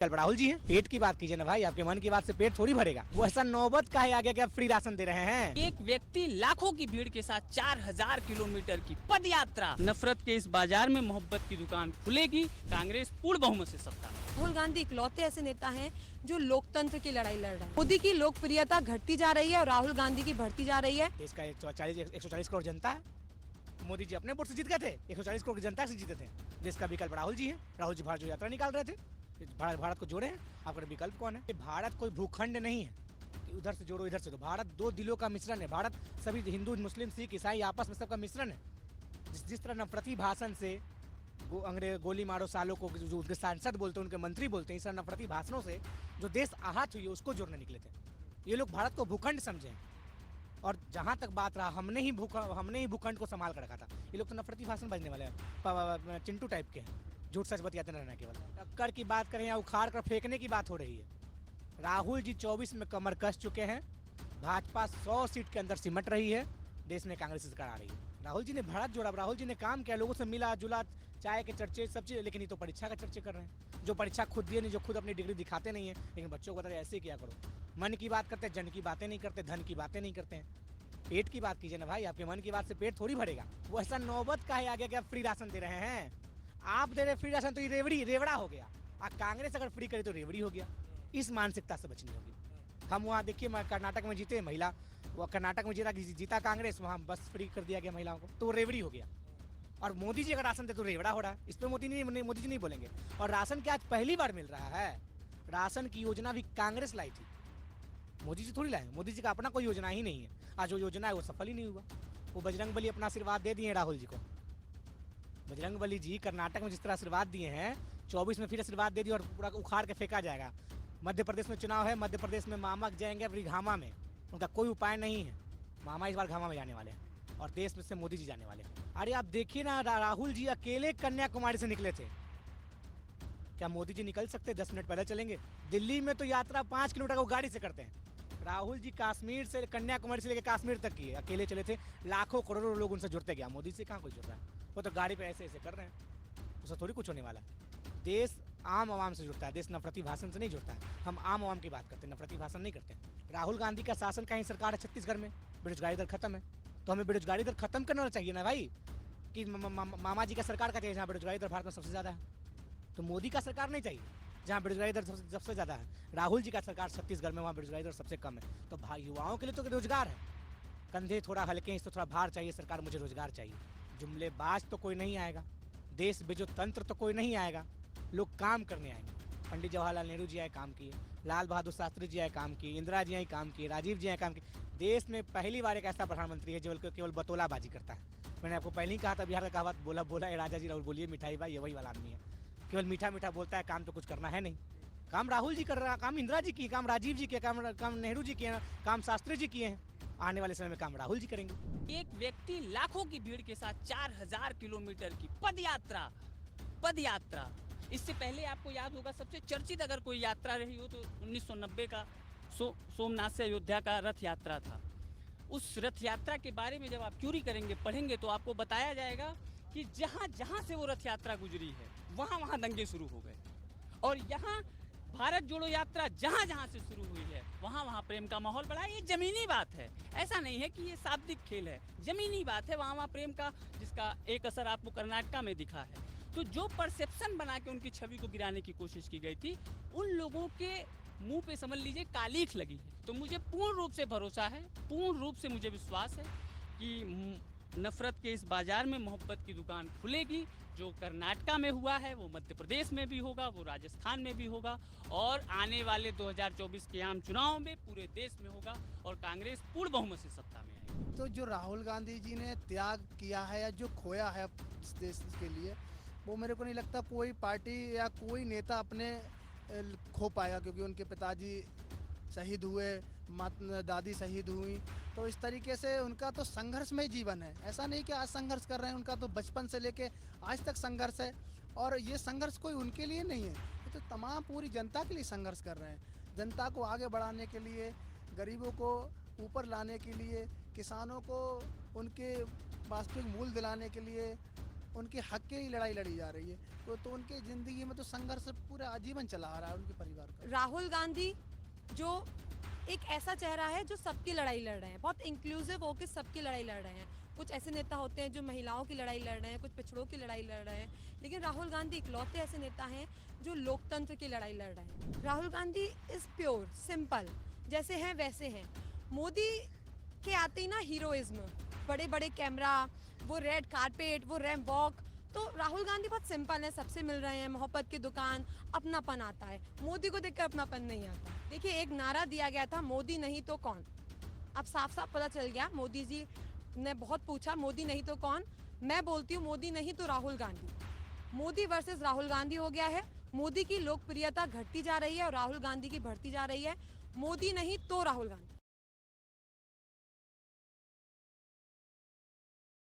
कल राहुल जी हैं, पेट की बात कीजिए ना भाई, आपके मन की बात से पेट थोड़ी भरेगा। वो ऐसा नौबत का है आगे कि आप फ्री राशन दे रहे हैं। एक व्यक्ति लाखों की भीड़ के साथ 4000 किलोमीटर की पद यात्रा। नफरत के इस बाजार में मोहब्बत की दुकान खुलेगी। कांग्रेस पूर्ण बहुमत से सत्ता में। राहुल गांधी इकलौते ऐसे नेता हैं जो लोकतंत्र की लड़ाई लड़ रहे हैं। मोदी की लोकप्रियता घटती जा रही है और राहुल गांधी की बढ़ती जा रही है। देश का 140 करोड़ जनता है। मोदी जी अपने वोट से जीत गए थे, 140 करोड़ की जनता से जीते थे। देश का विकल्प राहुल जी है। राहुल जी भारत जो यात्रा निकाल रहे थे, भारत को जोड़े हैं। आपका विकल्प कौन है? भारत कोई भूखंड नहीं है कि उधर से जोड़ो इधर से। तो भारत दो दिलों का मिश्रण है। भारत सभी हिंदू मुस्लिम सिख ईसाई आपस में सबका मिश्रण है। जिस तरह नफरती भाषण से अंग्रेज गोली मारो सालों को जो उनके सांसद बोलते हैं, उनके मंत्री बोलते हैं, इस तरह नफरती भाषणों से जो देश आहत हुई है उसको जोड़ने निकले थे। ये लोग भारत को भूखंड समझे। और जहां तक बात रहा, हमने ही भूखंड को संभाल कर रखा था। ये लोग तो नफरती भाषण बजने वाले हैं, चिंटू टाइप के हैं, झूठ सच बतियाते रहना केवल। टक्कर की बात करें या उखाड़ कर फेंकने की बात हो रही है। राहुल जी 24 में कमर कस चुके हैं। भाजपा 100 सीट के अंदर सिमट रही है। देश में कांग्रेस सरकार आ रही है। राहुल जी ने भारत जोड़ा, राहुल जी ने काम किया, लोगों से मिला जुला, चाय के चर्चे सब चीज। लेकिन ये तो परीक्षा का चर्चे कर रहे हैं, जो परीक्षा खुद दिए नहीं, जो खुद अपनी डिग्री दिखाते नहीं है। लेकिन बच्चों को बताते ऐसे किया करो। मन की बात करते, जन की बातें नहीं करते, धन की बातें नहीं करते हैं। पेट की बात कीजिए ना भाई, आपके मन की बात से पेट थोड़ी भरेगा। वो ऐसा नौबत का है आगे कि आप फ्री राशन दे रहे हैं। आप दे रहे फ्री राशन तो ये रेवड़ा हो गया। कांग्रेस अगर फ्री करे तो रेवड़ी हो गया। इस मानसिकता से बचनी होगी। हम वहाँ देखिए कर्नाटक में जीते महिला, वो कर्नाटक में जीता कांग्रेस, वहाँ बस फ्री कर दिया गया महिलाओं को, तो वो रेवड़ी हो गया। और मोदी जी अगर राशन दे तो रेवड़ा हो रहा है। इस पर मोदी जी नहीं बोलेंगे। और राशन क्या आज पहली बार मिल रहा है? राशन की योजना भी कांग्रेस लाई थी, मोदी जी थोड़ी लाए। मोदी जी का अपना कोई योजना ही नहीं है। आज जो योजना है वो सफल ही नहीं हुआ। वो बजरंग बली अपना आशीर्वाद दे दिए राहुल जी को। बजरंग बली जी कर्नाटक में जिस तरह आशीर्वाद दिए हैं, 24 में फिर आशीर्वाद दे दिए और पूरा उखाड़ के फेंका जाएगा। मध्य प्रदेश में चुनाव है, मध्य प्रदेश में मामा जाएंगे अपनी घामा में। उनका कोई उपाय नहीं है। मामा इस बार घामा में जाने वाले हैं और देश में से मोदी जी जाने वाले हैं। अरे आप देखिए ना, राहुल जी अकेले कन्याकुमारी से निकले थे। क्या मोदी जी निकल सकते? 10 मिनट पहले चलेंगे। दिल्ली में तो यात्रा 5 किलोमीटर को गाड़ी से करते हैं। राहुल जी कश्मीर से, कन्याकुमारी से लेकर कश्मीर तक की अकेले चले थे। लाखों करोड़ों लोग उनसे जुड़ते गया। मोदी से कहाँ कोई जुड़ रहा है? वो तो गाड़ी पे ऐसे ऐसे कर रहे हैं। उससे थोड़ी कुछ होने वाला है। देश आम आवाम से जुड़ता है, देश नफरती भाषण से नहीं जुड़ता है। हम आम आवाम की बात करते हैं, नफरती भाषण नहीं करते। राहुल गांधी का शासन का ही सरकार है छत्तीसगढ़ में। बेरोजगारी दर खत्म है, तो हमें बेरोजगारी दर खत्म करना चाहिए ना भाई। कि मामा जी का सरकार का चाहिए जहाँ बेरोजगारी दर भारत में सबसे ज्यादा है। तो मोदी का सरकार नहीं चाहिए जहाँ बेरोजगारी दर सबसे ज्यादा है। राहुल जी का सरकार छत्तीसगढ़ में, वहाँ बेरोजगारी दर सबसे कम है। तो भाई युवाओं के लिए तो रोजगार है। कंधे थोड़ा हल्के हैं, इससे थोड़ा भार चाहिए। सरकार मुझे रोजगार चाहिए। जुमलेबाज तो कोई नहीं आएगा, देश बेचो तंत्र तो कोई नहीं आएगा। लोग काम करने आएंगे। पंडित जवाहरलाल नेहरू जी आए, काम किए। लाल बहादुर शास्त्री जी आए, काम किए। इंदिरा जी आई, काम किए। राजीव जी आए, काम किए। देश में पहली बार एक ऐसा प्रधानमंत्री है जो केवल बतौलाबाजी करता है। मैंने आपको पहले ही कहा था, बिहार का कहावत बोला है राजा जी राहुल बोलिए मिठाई भाई, ये वही वाला आदमी है। केवल मीठा मीठा बोलता है, काम तो कुछ करना है नहीं। काम राहुल जी कर रहा है, काम इंदिरा जी की, काम राजीव जी के, काम नेहरू जी किए, काम शास्त्री जी किए हैं। आने वाले समय में काम राहुल जी करेंगे। एक व्यक्ति लाखों की भीड़ के साथ 4000 किलोमीटर की पद यात्रा। इससे पहले आपको याद होगा, सबसे चर्चित अगर कोई यात्रा रही हो तो 1990 का सोमनाथ से अयोध्या का रथ यात्रा था। उस रथ यात्रा के बारे में जब आप क्यूरी करेंगे, पढ़ेंगे, तो आपको बताया जाएगा कि जहां जहां से वो रथ यात्रा गुजरी है वहां वहां दंगे शुरू हो गए। और यहाँ भारत जोड़ो यात्रा जहां जहां से शुरू हुई है वहां वहां प्रेम का माहौल बढ़ा। ये जमीनी बात है, ऐसा नहीं है कि ये शाब्दिक खेल है, जमीनी बात है। वहां वहां प्रेम का, जिसका एक असर आपको कर्नाटका में दिखा है। तो जो परसेप्शन बना के उनकी छवि को गिराने की कोशिश की गई थी, उन लोगों के मुंह पे समझ लीजिए कालीख लगी है। तो मुझे पूर्ण रूप से भरोसा है, पूर्ण रूप से मुझे विश्वास है कि नफरत के इस बाजार में मोहब्बत की दुकान खुलेगी। जो कर्नाटका में हुआ है वो मध्य प्रदेश में भी होगा, वो राजस्थान में भी होगा, और आने वाले 2024 के आम चुनाव में पूरे देश में होगा और कांग्रेस पूर्ण बहुमत से सत्ता में आएगी। तो जो राहुल गांधी जी ने त्याग किया है या जो खोया है इस देश के लिए, वो मेरे को नहीं लगता कोई पार्टी या कोई नेता अपने खो पाएगा। क्योंकि उनके पिताजी शहीद हुए, दादी शहीद हुई, तो इस तरीके से उनका तो संघर्षमय जीवन है। ऐसा नहीं कि आज संघर्ष कर रहे हैं, उनका तो बचपन से लेके आज तक संघर्ष है। और ये संघर्ष कोई उनके लिए नहीं है, ये तो तमाम पूरी जनता के लिए संघर्ष कर रहे हैं। जनता को आगे बढ़ाने के लिए, गरीबों को ऊपर लाने के लिए, किसानों को उनके वास्तविक मूल्य दिलाने के लिए, उनके हक के लिए लड़ाई लड़ी जा रही है। तो उनकी ज़िंदगी में तो संघर्ष पूरा आजीवन चला आ रहा है उनके परिवार का। राहुल गांधी जो एक ऐसा चेहरा है जो सबकी लड़ाई लड़ रहे हैं, बहुत इंक्लूसिव होकर सबकी लड़ाई लड़ रहे हैं। कुछ ऐसे नेता होते हैं जो महिलाओं की लड़ाई लड़ रहे हैं, कुछ पिछड़ों की लड़ाई लड़ रहे हैं, लेकिन राहुल गांधी इकलौते ऐसे नेता हैं जो लोकतंत्र की लड़ाई लड़ रहे हैं। Rahul Gandhi is pure, simple, जैसे हैं वैसे हैं। मोदी के आते ही ना हीरोइज्म, बड़े बड़े कैमरा, वो रेड कारपेट, वो रैंप वॉक। तो राहुल गांधी बहुत सिंपल है, सबसे मिल रहे हैं, मोहब्बत की दुकान, अपनापन आता है। मोदी को देखकर अपनापन नहीं आता। देखिए, एक नारा दिया गया था, मोदी नहीं तो कौन। अब साफ साफ पता चल गया, मोदी जी ने बहुत पूछा मोदी नहीं तो कौन, मैं बोलती हूँ मोदी नहीं तो राहुल गांधी। मोदी वर्सेस राहुल गांधी हो गया है। मोदी की लोकप्रियता घटती जा रही है और राहुल गांधी की बढ़ती जा रही है। मोदी नहीं तो राहुल गांधी।